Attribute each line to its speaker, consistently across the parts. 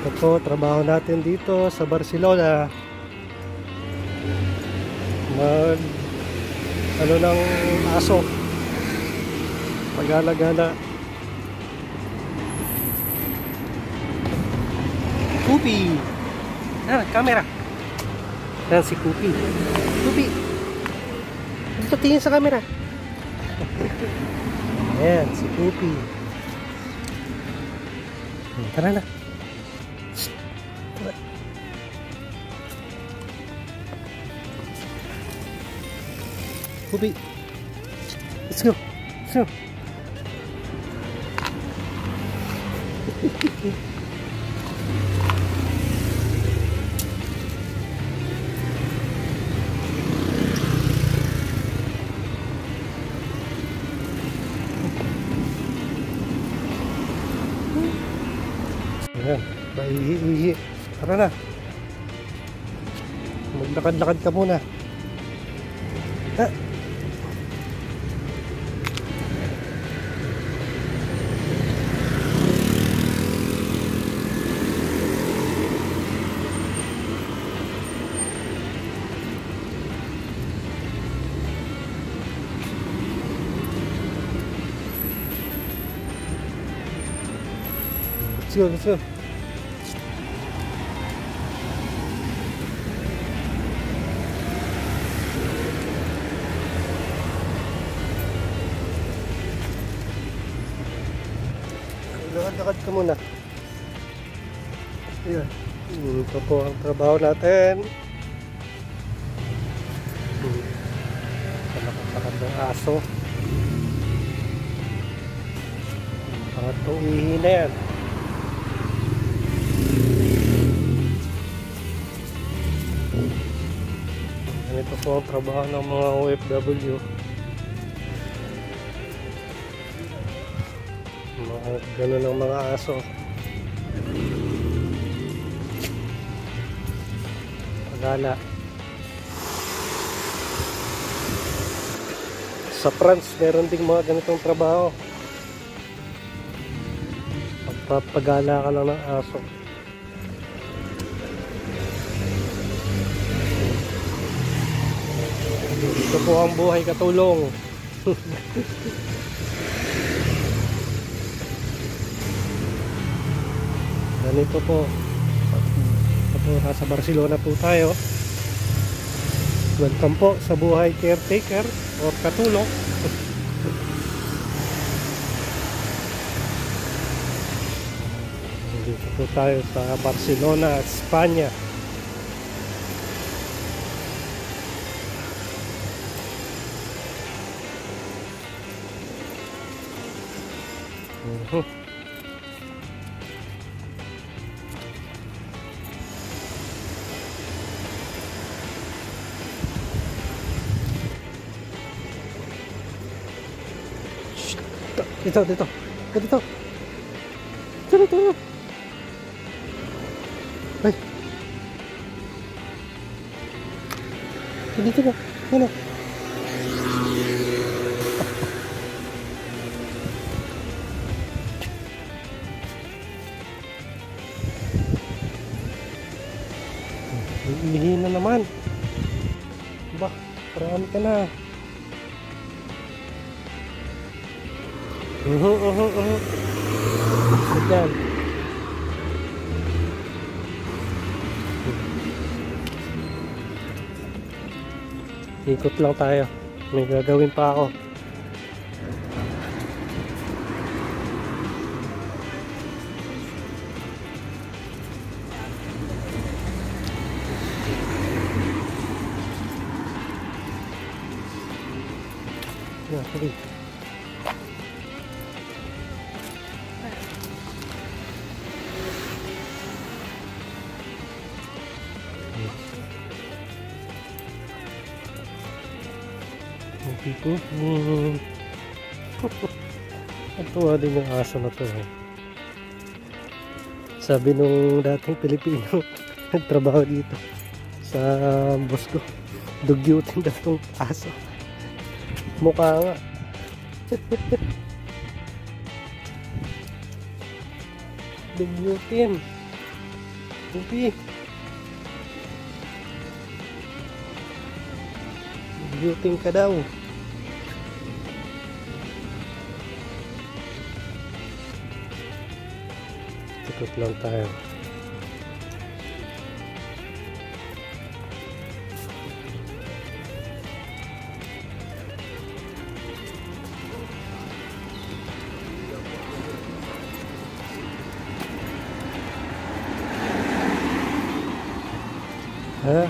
Speaker 1: Ito, trabaho natin dito sa Barcelona. Mag ano ng aso, pag-alagala. Puppy! Camera! Yan si Puppy. Puppy! Dito, tingin sa camera. Ayan, si Puppy. Tara na. Puppy, let's go. Let's go. Ayan, baihi-ihi. Tara na. Maglakad-lakad ka muna. Ha? Let's go, let's go. Lakad-lakad ka muna. Ayan. Ito po ang trabaho natin. Nakakakad ng aso. Pangatong ihi na yan. Ito po ang trabaho ng mga OFW. Ganun ang mga aso. Pagala. Sa France, meron ding mga ganitong trabaho. Pagpapagala ka lang ng aso. Ito po ang buhay katulong. Ganito po. Ito, nasa Barcelona po tayo. Welcome po sa buhay caretaker or katulong. Dito po tayo sa Barcelona, Espanya. Dito. Dito. Ay. Dito na. Ano? Iihin na naman. Ba, marami ka na. Yan. Ikot lang tayo. May gagawin pa ako. Yan, sige. Dito. Natuwa din yung aso na to. Sabi nung dating Pilipino nagtrabaho dito sa boss ko, dugyutin daw tong aso. Mukha nga. Dugyutin. Pupi. Dugutin ka daw. Ikot lang tayo. Ha?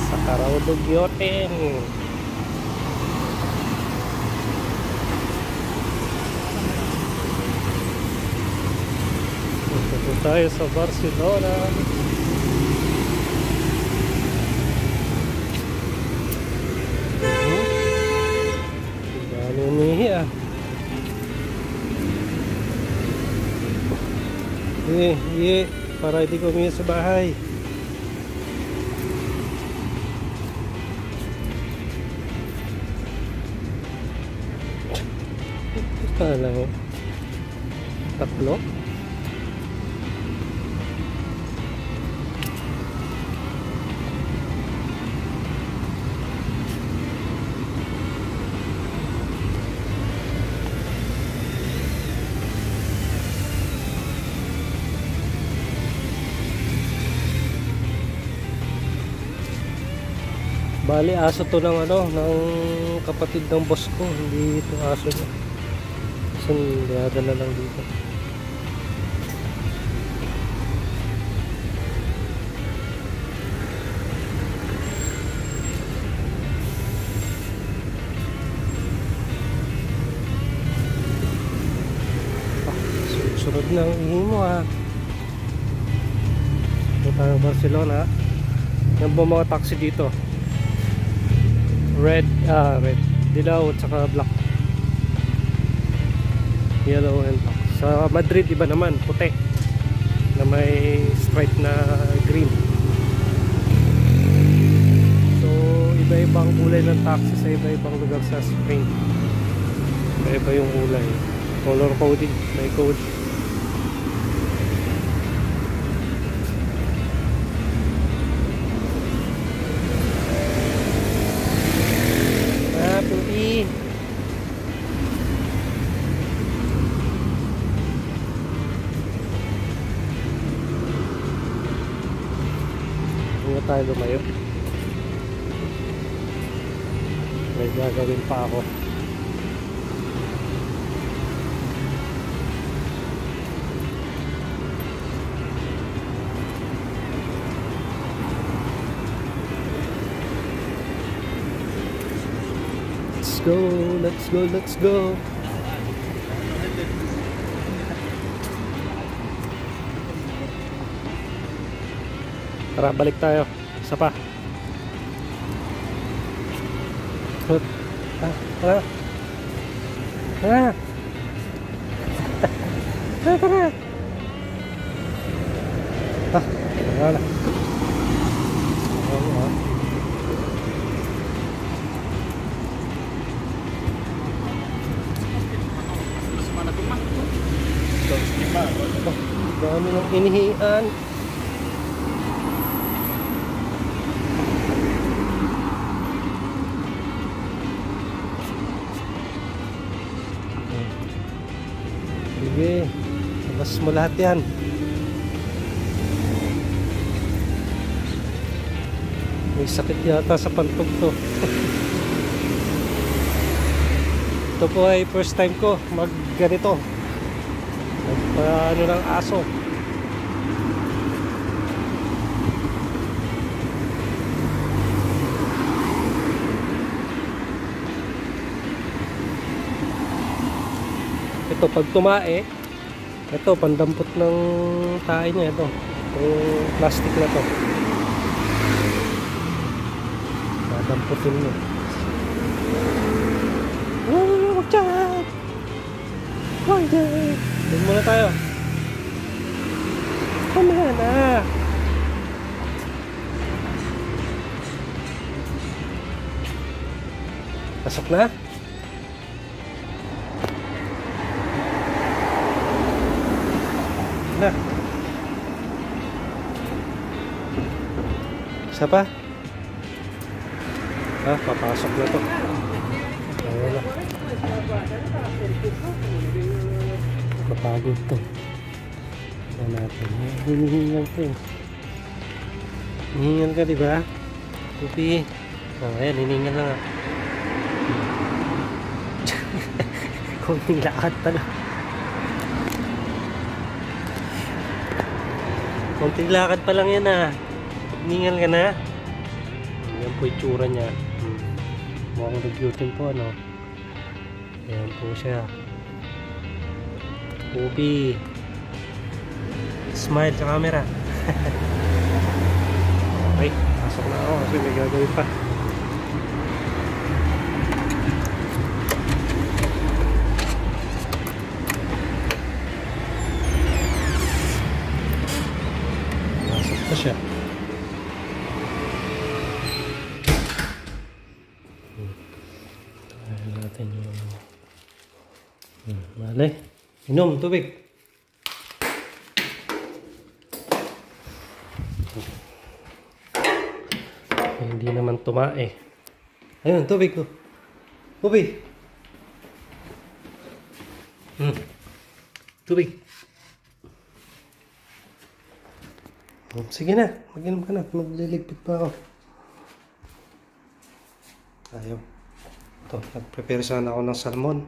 Speaker 1: Sa Karaw Dugyotin. Punta tayo sa Barcelona. Dami umihi ah. Para hindi ko umihi sa bahay. Alam mo, tatlo. Bali aso to ng ng kapatid ng boss ko, hindi ito aso niya. So dinadala lang dito. Sunod ng ihi mo ha. Punta ng Barcelona. Yan po mga taxi dito. Red, dilaw at saka black, yellow and black. Sa Madrid iba naman, puti na may stripe na green. So iba-ibang kulay ng taxi sa iba-ibang lugar sa Spain. Iba-iba yung kulay, color coding, may code. Pupi. Hindi tayo lumayo. May gagawin pa ako. Let's go. Tara, balik tayo. Isa pa. Tara. Tara. Dami ng inihian. Sige, labas mo lahat yan. May sakit yata sa pantog to. Ito po ay first time ko mag ganito, ng aso. Ito pag tumae, ito pandampot ng tae niya, ito yung plastic na to, dadamputin mo. Wag dyan! Doon muna tayo. Mamaya na. Pasok na? Na. Isa pa? Ah, papasok na to. Ayan na. Kapagod to. Ayan natin. Hinihingal to eh. Hinihingal ka diba? Pupi. Oh, ayan, hinihingal na nga. Kunting lakad pala. Kunting lakad pa lang yan ah. Hinihingal ka na. Yan po yung tsura niya. Mukhang nag-gluten po ano. Ayan po siya. Pupi. Smile sa camera. Okay, pasok na ako kasi may gagawin pa. Pasok pa siya. Ayan natin yung mali. Inom, tubig. Hindi naman tumae. Ayun, tubig ko. Pupi. Tubig. Sige na, mag-inom ka na. Magliligpit pa ako. Ayaw. Ito, nag-prepare sana ako ng salmon.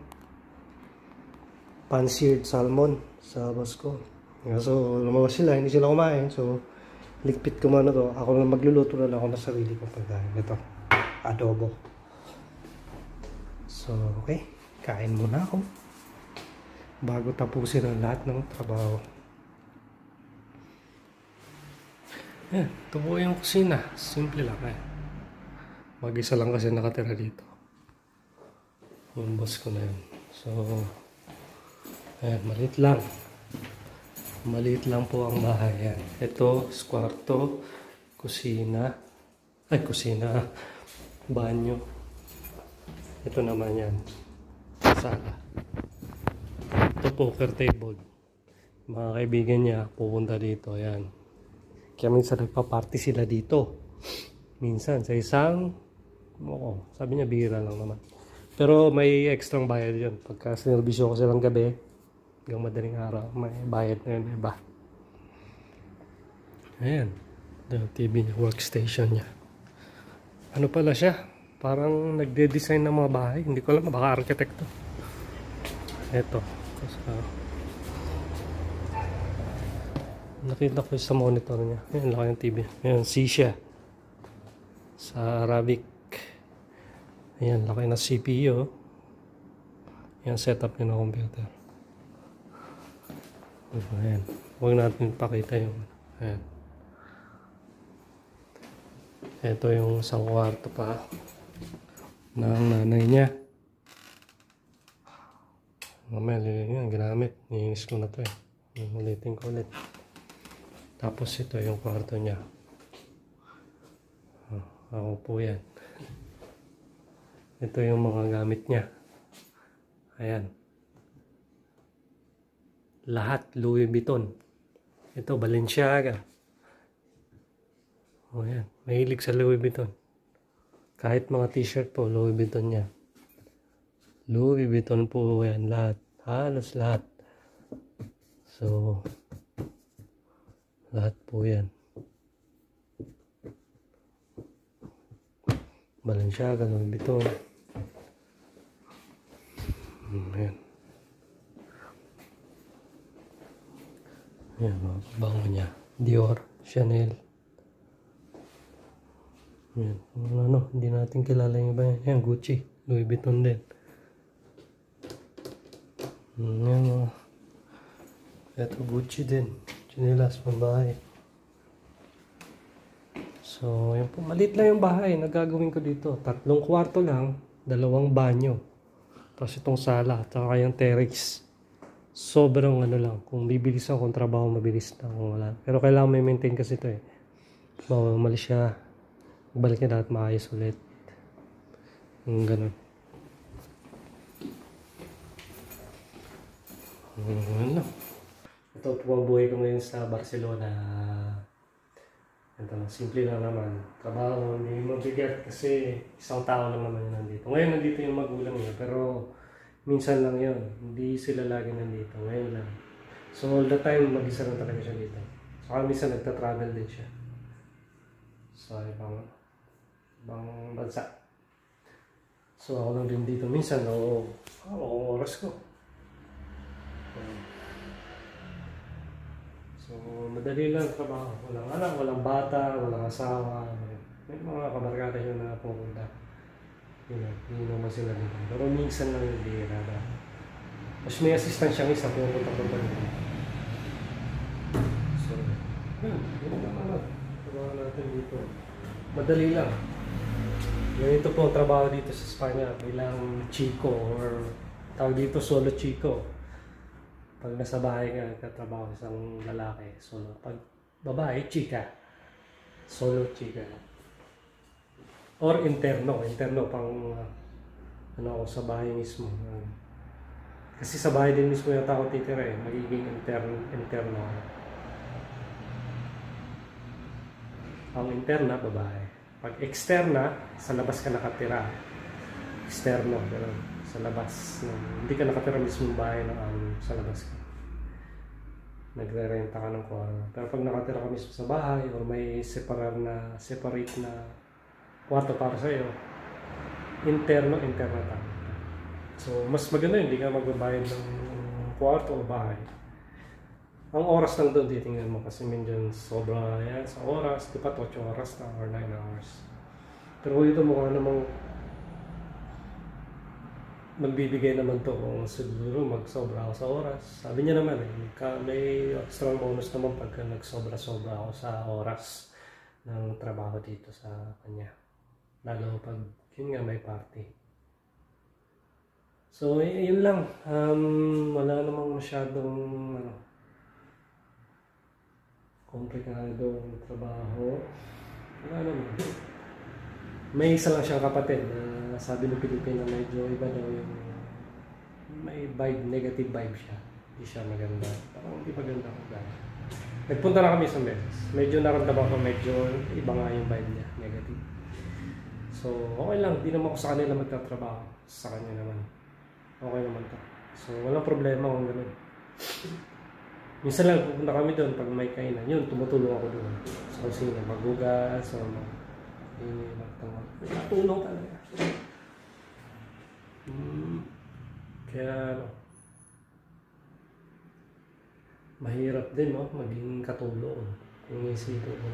Speaker 1: Pan-seared salmon sa boss ko. So, lumabas sila, hindi sila kumain. So, ligpit ko muna to. Ako na magluluto na lang ako ng sarili kong pagkain. Ito, adobo. So, okay. Kain muna ako. Bago tapusin ang lahat ng trabaho. Yan, ito po yung kusina. Simple lang eh. Mag-isa lang kasi nakatira dito. Yung boss ko na yun. So, ayan, maliit lang. Maliit lang po ang bahay. Yan. Ito, kwarto, kusina. Ay, kusina. Banyo. Ito naman yan. Sala. Ito, poker table. Mga kaibigan niya, pupunta dito. Ayan. Kaya minsan nagpa-party sila dito. Minsan, sa isang, sabi niya, bihira lang naman. Pero may extra bayad yun. Pagka sinerbisyo ko silang gabi, hanggang madaling araw, may bayad na yun iba. Ayan. Yung TV niya, workstation niya. Ano pala siya? Parang nagde-design ng mga bahay. Hindi ko alam, baka arkitekto. Eto. Nakita ko sa monitor niya. Ayan, laki ng TV. Ayan, C siya. Sa Arabic. Ayan, laki na CPU. Ayan, setup niya ng computer. Ayan. Huwag natin pakita yung ayan. Ito yung isang kwarto pa ng nanay niya. Mamaya, yan, ginamit. Niinis ko na to eh. Ulitin ko ulit. Tapos ito yung kwarto niya. Ako po yan. Ito yung mga gamit niya. Ayan. Lahat Louis Vuitton. Ito Balenciaga. O yan. Mahilig sa Louis Vuitton. Kahit mga t-shirt po, Louis Vuitton niya. Louis Vuitton po yan. Lahat. Halos lahat. So, lahat po yan. Balenciaga, Louis Vuitton. Ayan. Ayan, mga bango niya. Dior, Chanel. Ayan. Ano, hindi natin kilala yung iba yan. Ayan, Gucci, Louis Vuitton din. Ayan, ito Gucci din. Chinelas, pambahay. So, yun po. Maliit lang yung bahay. Nagagawin ko dito. 3 kwarto lang. 2 banyo. Tapos itong sala. At saka yung terrace. sobrang ano lang, kung bibilis ako, kung trabaho mabilis na, kung wala. Pero kailangan may maintain kasi ito eh. Bawa umalis siya, balik niya dapat maayos ulit. Yung ganun. Ano? Ito, buhay ko ngayon sa Barcelona. Ito, simple lang naman. Trabaho, hindi mabigat kasi isang tao lang naman yun nandito. Ngayon nandito yung magulang niya, pero minsan lang yun. Hindi sila lagi nandito. Ngayon lang. So all the time, mag-isa lang talaga siya dito. Saka minsan nagta-travel din siya. Sa ibang bansa. So ako lang din dito. Minsan, oo, oras ko. So, madali lang trabaho. Walang anak, walang bata, walang asawa. May mga kabarkada siya na pupunta. Hindi naman sila dito. Pero minsan lang yung bihira na. Mas may assistant siyang isa, pupunta pa dito. So, yun naman. Trabaho natin dito. Madali lang. Ganito po trabaho dito sa Espanya bilang chico or tawag dito solo chico. Pag nasa bahay ka, nagtatrabaho isang lalaki, solo. Pag babae, chika. Solo chika. Or interno. Interno pang ano ako sa bahay mismo. Kasi sa bahay din mismo yung ako titira eh. Magiging interno. Ang interna, babae. Pag externa, sa labas ka nakatira. Externo, pero sa labas. Hindi ka nakatira mismo yung bahay ng sa labas ka. Nagre-renta ka ng kwarto. Pero pag nakatira ka mismo sa bahay or may separate na kwarto para sa iyo, interno ta. So mas maganda hindi ka magbabayad ng kwarto o bahay. Ang oras lang doon titingnan mo kasi medyo sobra yan sa oras, di ba 8 oras na or 9 hours. Pero ito mukha namang magbibigay naman to kung siguro magsobra ako sa oras. Sabi niya naman may extra bonus naman pagka nagsobra-sobra ako sa oras ng trabaho dito sa kanya. Lalo pag yun nga may party. So yun lang. Wala namang masyadong komplikadong trabaho. Wala naman. May isa lang siyang kapatid na sabi ng Pilipino medyo iba daw yung may vibe, negative vibe siya. Hindi siya maganda. Parang hindi maganda ako dahil. Nagpunta na kami sa beses. Medyo naramdaman ko medyo iba nga yung vibe niya, negative. So okay lang, di naman ako sa kanila magtatrabaho. Sa kanya naman. Okay naman to. So walang problema kung gano'n. Minsan lang pupunta kami doon pag may kainan. Yun, tumutulong ako doon. Sa kusina, maghugas, so magtulong talaga. Kaya mahirap din maging katulong kung isipin ko.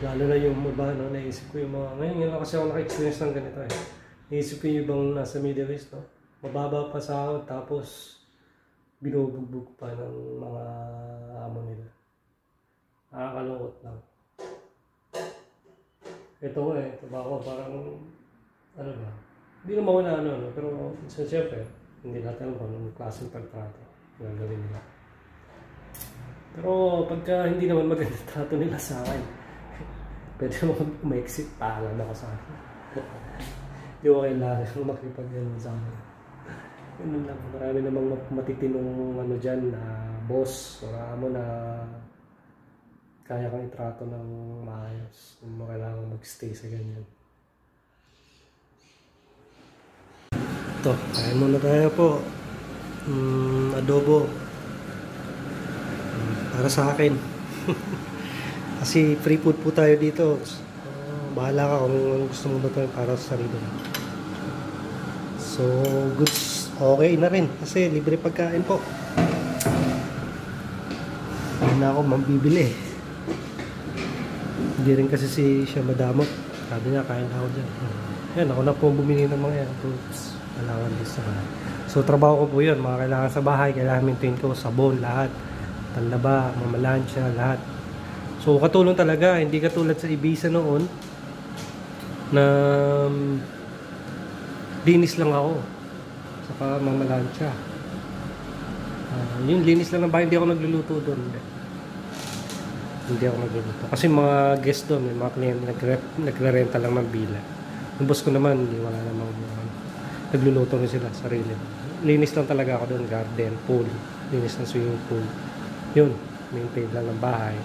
Speaker 1: Lalo na yung iba, naisip ko yung mga ngayon lang kasi ako naka-experience ng ganito eh. Naisip ko yung ibang nasa Middle East, mababa pa sahod tapos binubugbog pa ng mga amo nila. Nakakalungkot lang. Ito trabaho parang, ano ba, hindi naman wala pero siyempre, hindi natin alam kung anong klaseng pagtrato gagawin nila. Pero pagka hindi naman maganda trato nila sa akin, pwede naman ma-exit, paalam ako sa akin. Hindi ko kailangan makipag-ganon sa akin. Ganun lang, marami namang matitinong dyan na boss, wala mo na kaya kang itrato ng maayos kung mo kailangan mag-stay sa ganyan. Ito, kain muna tayo po. Adobo. Para sa akin. Kasi free food po tayo dito. Bahala ka kung gusto mo ba tayo para sa sarili. So, goods okay na rin. Kasi libre pagkain po. Hindi na ako mambibili. Hindi rin kasi siya madamot. Sabi niya, kain ako dyan. Yan, ako na po bumili ng mga fruits. Kailangan din sa bahay. So, trabaho ko po yun. Mga kailangan sa bahay, kailangan maintain ko, sabon, lahat. Tandaba, mamalansya, lahat. So, katulong talaga. Hindi katulad sa Ibiza noon na dinis lang ako. Saka mamalansya. Yung linis lang ng bahay, hindi ako nagluluto doon. Hindi ako nagluluto. Kasi mga guest doon, may mga kliyente nagre-renta lang ng bila. Yung boss ko naman, hindi wala namang nagluluto rin sila, sarili. Linis lang talaga ako doon, garden, pool. Linis ng swimming pool. Yun, maintain lang ng bahay.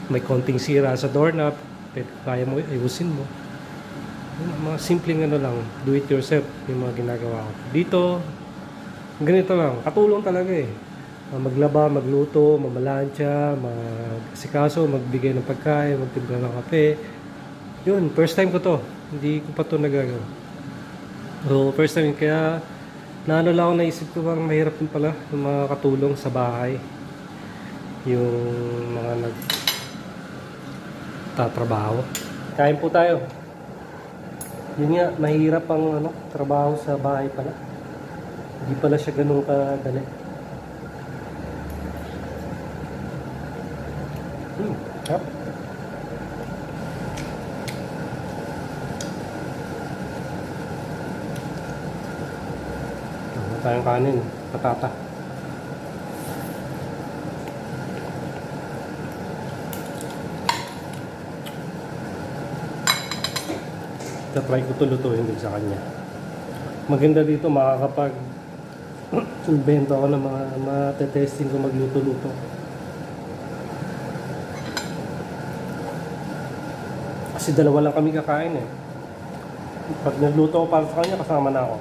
Speaker 1: May konting sira sa doorknob, kaya mo, ayusin mo. Yun, mga simpleng ano lang, do it yourself, yung mga ginagawa ko. Dito, ganito lang, katulong talaga eh. Maglaba, magluto, mamalansya, magsikaso, magbigay ng pagkain, magtimpla ng kape. Yun, first time ko to. Hindi ko pa to nagagawa. So, first time, kaya naano lang ako, naisip ko bang mahirap din pala yung mga katulong sa bahay. Yung mga nagtatrabaho. Kain po tayo. Yun nga, mahirap ang trabaho sa bahay pala. Hindi pala siya ganun kadali. Yep. Ano tayong kanin? Patata. Try ko ito lutuin din sa kanya. Maganda dito, makakapag invento ako ng mga matetesting ko magluto-luto. Kasi dalawa lang kami kakain eh. Pag nagluto ko para sa kanya, kasama na ako.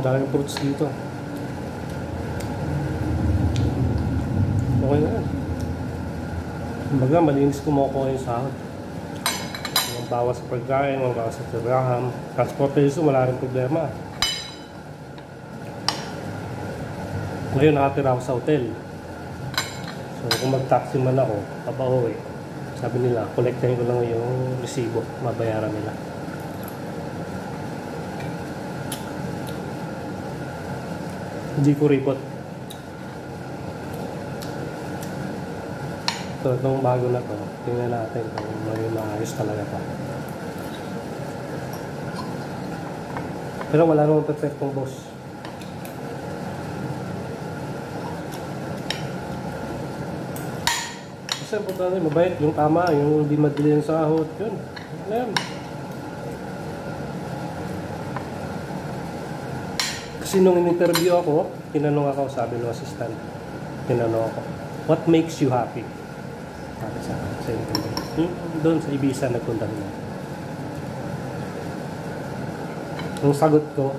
Speaker 1: Daming fruits dito. Okay na yan. Kumbaga, malinis kumukuha yung sahod. Walang bawas sa pagkain, walang bawas sa tirahan. Transportation, wala rin problema. Ngayon nakatira ako sa hotel. So kung mag-taxi man ako, papauwi. Sabi nila, kolektahin ko lang yung resibo, mabayaran nila. Hindi ko report. So itong bago na to, tingnan natin kung may maayos talaga pa. Pero wala namang perfectong boss. Kasi importante, mabait, yung tama, yung hindi madali yung sahod, yun. Ayan. Kasi nung in-interview ako, tinanong ako, sabi ng assistant, tinanong ako, what makes you happy? Sabi sa akin, sa interview. Doon sa Ibiza, nagpunta rin ako. Yung sagot ko,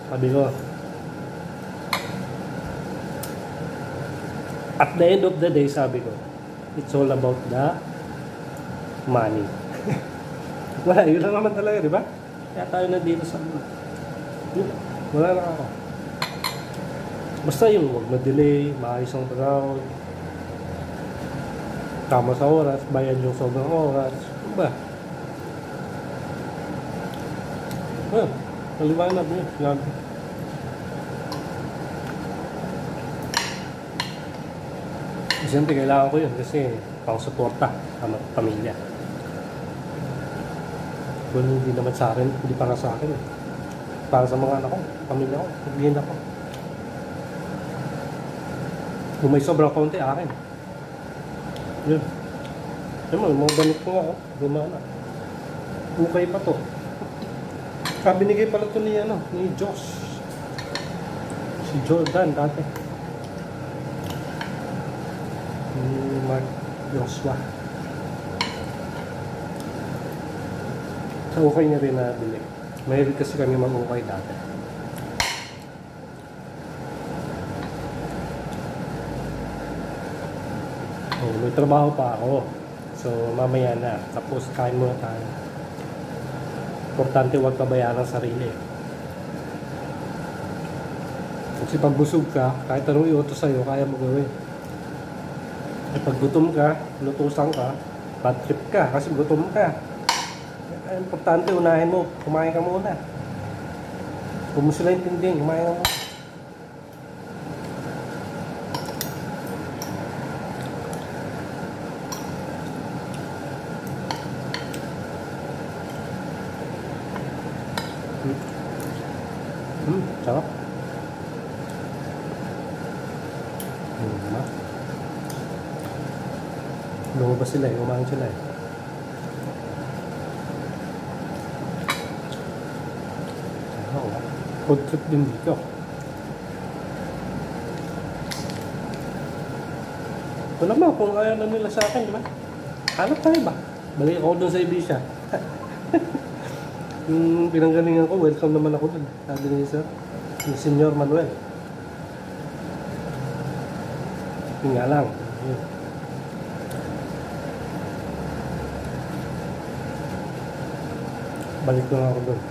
Speaker 1: sabi ko, at the end of the day, sabi ko, it's all about the money. Wala, yun lang naman talaga, di ba? Kaya tayo na dito sa wala lang ako. Basta yung huwag na-delay, maayos ang trabaho, tama sa oras, bayad yung sobrang oras. Ano ba? Well, naliwanag yun. Sinabi. Siyempre, kailangan ko yun kasi pang-suporta sa pamilya. Kung hindi naman sa akin, hindi para sa akin. Para sa mga anak ko, pamilya ko, pagbihin ako. Kung may sobrang konti, akin. Yun. Yun mo, mga ganit ko nga, gumana. Okay pa to. Binigay pala to ni Josh. Si Jordan dati. Mark Joshua. So okay niya rin na bili. Mahilig kasi kami mag-ukay dati. Oh, may trabaho pa ako. So mamaya na. Tapos kain muna tayo. Importante huwag pabayaan ang sarili. Kasi pag busog ka, kahit anong iutos sa'yo, kaya mo gawin. Eh pag gutom ka, lutusan ka, bad trip ka kasi gutom ka. Importante, unahin mo, kumain ka muna. Kung mo sila intindihin, kumain ka muna. Lumabas sila eh, kumain sila eh. Food trip din dito. Ito naman, kung ayaw na nila sa akin, di ba? Hanap tayo ba? Balik ako dun sa Ibiza. Yung pinanggalingan ko, welcome naman ako dun. Sabi ni sir, ni Senyor Manuel. Yun nga lang. Yun. Balik ko na ako dun.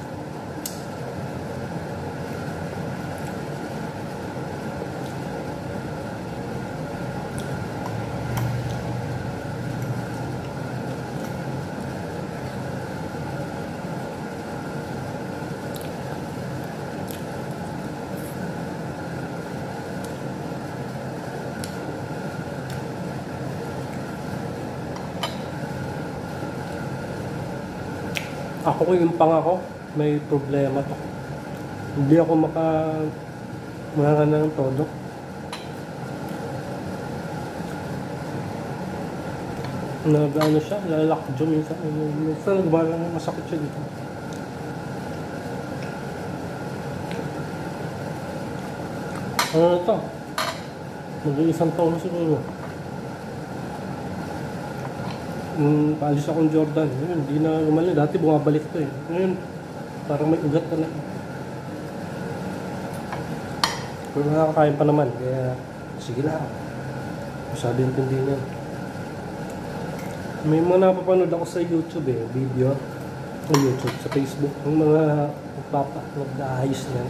Speaker 1: Ako ko yung pang ako, may problema to. Hindi ako mga ng todo. Nag-ano siya, lalakjo minsan. Minsan nagbalang masakit siya dito. Ano na to? Mag-iisang taon na siguro. Paalis akong Jordan. Ngayon, hindi na lumali. Dati bumabalik to eh. Ngayon, parang may ugat na. Pero nakakain pa naman. Kaya, sige lang. Masyado yung tindi niyan. May mga napapanood ako sa YouTube eh. Video. Sa YouTube, sa Facebook. Yung mga nag-aayos niyan.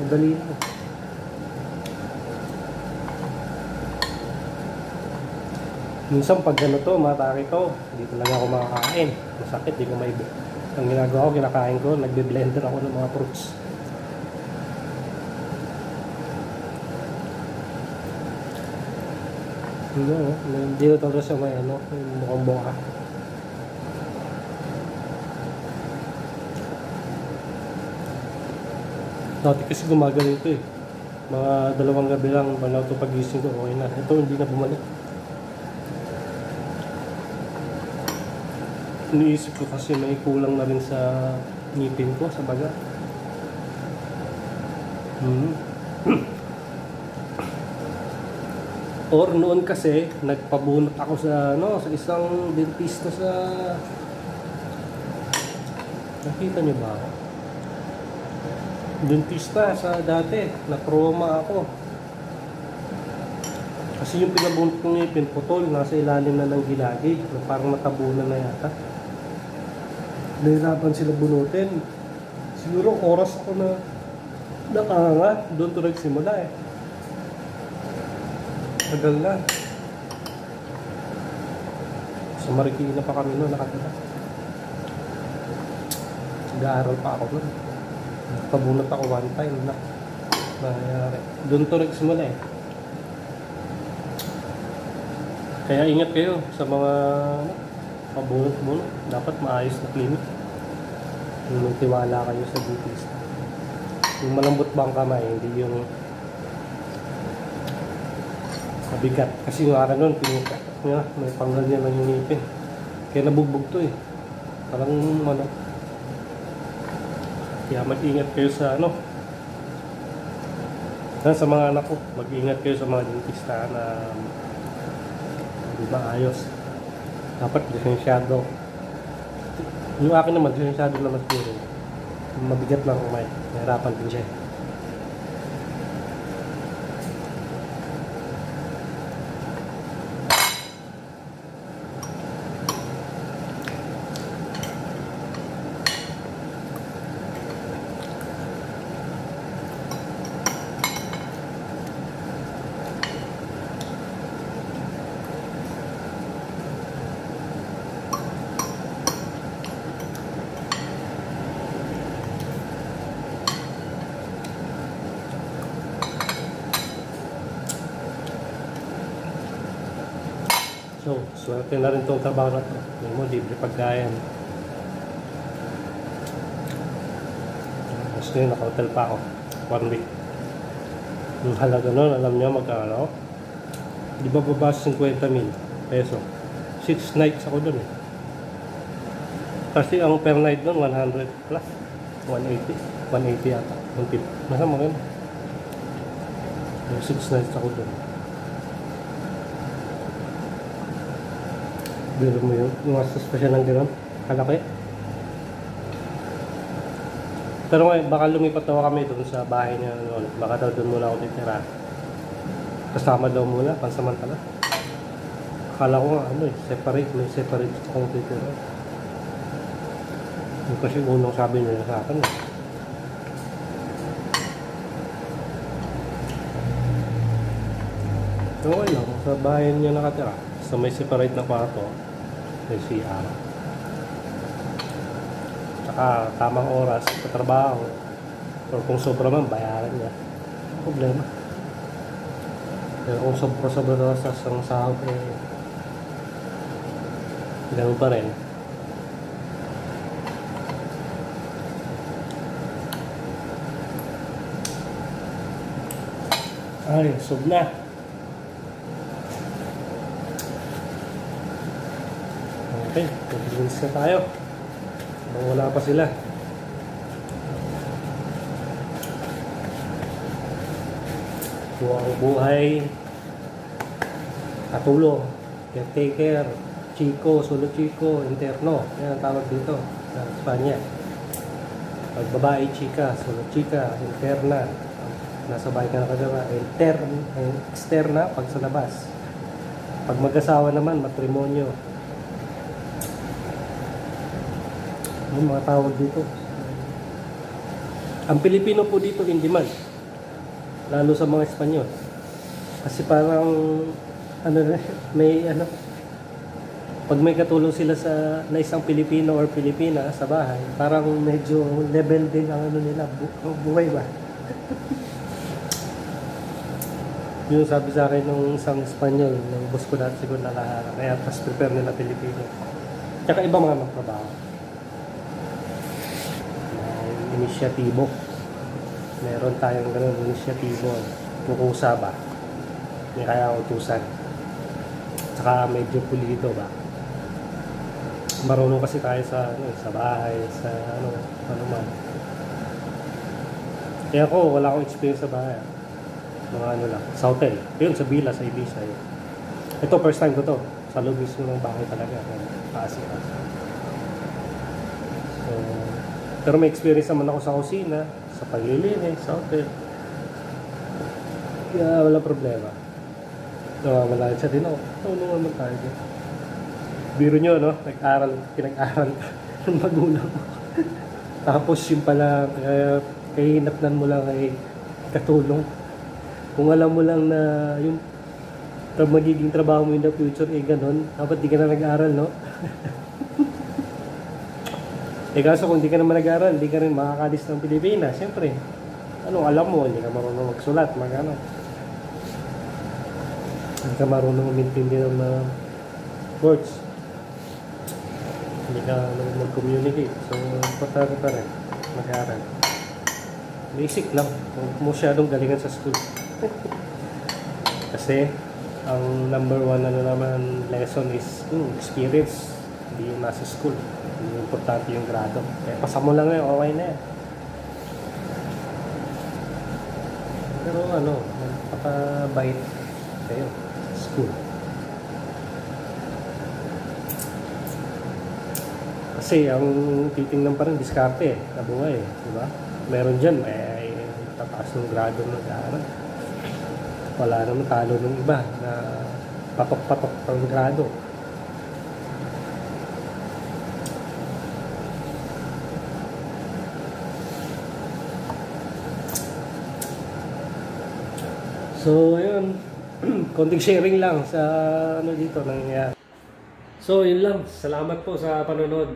Speaker 1: Madali lang. Minsan pag ganito, matake ko, hindi talaga ako makakain. Masakit, hindi ko maibig. Ang ginagawa ko, kinakain ko, nagbe-blender ako ng mga fruits. Hindi na talaga siya may mukhang buka. Dati kasi gumagaling ito eh. Mga 2 gabi lang, banaw ito pagising ko, okay na. Ito hindi na bumalik. Iniisip ko kasi may kulang na rin sa ngipin ko, sa baga. Or noon kasi, nagpabunot ako sa isang dentista sa... Nakita niyo ba ako? Dentista sa dati, na-trauma ako. Kasi yung pinabunot kong ngipin, putol, nasa ilalim na ng gilagid. Parang natabunan na yata. Nahirapan sila bunutin. Siguro oras ako na nakanga. Doon to nagsimula eh. Tagal na. Sa Marikina pa kami noon nakatira. Nag-aaral pa ako noon. Nakabunot ako one time na. Nangyari. Doon to nagsimula eh. Kaya ingat kayo sa mga pabunot-bunot. Dapat maayos na clinic. Yung magtiwala kayo sa dentista. Yung malambot ba ang kamay, hindi yung mabigat. Kasi yung araw nun, pinukat niya, may panggal niya lang yung ngipin. Kaya nabugbog to eh. Parang Kaya mag-ingat kayo sa sa mga anak ko, mag-ingat kayo sa mga dentista na hindi maayos. Dapat lisensyado. Yung akin naman, lisensyado naman siguro. Mabigat lang kumay. Nahirapan din siya. So, swerte na rin itong trabaho na ito. Hindi mo, libre pagkain. Mas ngayon, naka-hotel pa ako. 1 week. Yung halaga nun, alam niyo magkano? Di ba baba 50,000 peso? 6 nights ako dun eh. Kasi ang per night dun 100 plus 180 yata. Nasa mga yun. 6 nights ako dun. Biro mo yun. Yung asas pa siya ng gano'n. Kalaki. Pero ngayon, baka lumipat daw kami dun sa bahay niya noon. Baka daw dun muna ako titira. Kasama daw muna, pansamantala. Akala ko nga, separate. May separate akong titira. Yung kasi unang sabi niya sa akin. So, okay lang. Sa bahay niya nakatira. So, may separate na kwarto. May CR. Tsaka tamang oras sa trabaho. Or kung sobra man, bayaran niya. Problema. Pero kung sobra na sa isang sahod, ganun pa rin. Ay, sob na. Okay, mag-rinse na tayo. Wala pa sila. Buwang buhay, katulong, caretaker, chico, solo chico, interno. Yan ang tawag dito sa Espanya. Pag babae, chika, solo chika, interna. Nasa bahay ka na kadama, externa, pag sa labas. Pag mag-asawa naman, matrimonyo. Yung mga tawag dito. Ang Pilipino po dito in demand. Lalo sa mga Espanyol. Kasi parang pag may katulong sila na isang Pilipino or Pilipina sa bahay, parang medyo level din ang nila, buhay ba? Yung sabi sa akin ng isang Espanyol, ng boss ko dati siguro nakahara, kaya mas prepare nila Pilipino. Tsaka iba mga magtrabaho. Inisyatibo. Meron tayong ganun, inisyatibo. Kukusa ba? May kaya utusan. Tsaka medyo pulido ba? Marunong kasi tayo sa bahay, sa ano man. Kaya ako, wala akong experience sa bahay. Mga lang, sa hotel. Yun, sa Villa, sa Ibiza. Yun. Ito, first time ko to. Sa loob mismo ng bahay talaga. So, pero may experience naman ako sa kusina, sa paglilinis, sa hotel. Kaya wala problema. So, malahit siya din ako. Tulungan naman tayo din. Biro nyo, no? Pinag-aral ng magulang mo. Tapos yung pala, kahinapnan mo lang ay katulong. Kung alam mo lang na yung magiging trabaho mo in the future, ganun. Dapat di ka na nag-aral, no? Kaso kung di ka naman nag-aral, di ka rin makakalis ng Pilipinas. Siyempre, anong alam mo? Hindi ka marunong magsulat, hindi ka marunong umintindi ng mga words. Hindi ka mag-communicate. So, importante pa rin mag-aral. Basic lang. Huwag mo masyadong galingan sa school. Kasi, ang number one lesson is experience. Hindi yung nasa school. Hindi importante yung grado. Kaya pasa mo lang ngayon, okay na yan. Pero magpapabait kayo sa school. Kasi ang titingnan pa rin diskarte na buhay, di ba? Meron dyan, may tataas ng grado ng nag-aaral. Wala naman talo ng iba na patok-patok ang grado. So, ayun. Konting sharing lang sa dito nangyayari. So, yun lang. Salamat po sa panonood.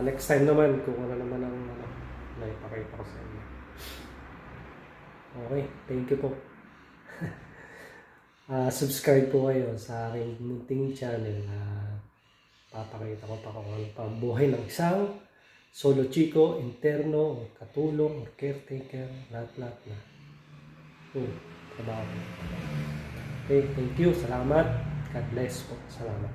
Speaker 1: Next time naman, kung ano naman ang naipakita ko sa inyo. Okay, thank you po. Subscribe po kayo sa aking munting channel. Papakita ko pa kung ano pa buhay ng isang solo chico, interno, or katulong, or caretaker, lahat na. Trabaho. Okay, thank you. Salamat. God bless po. Salamat.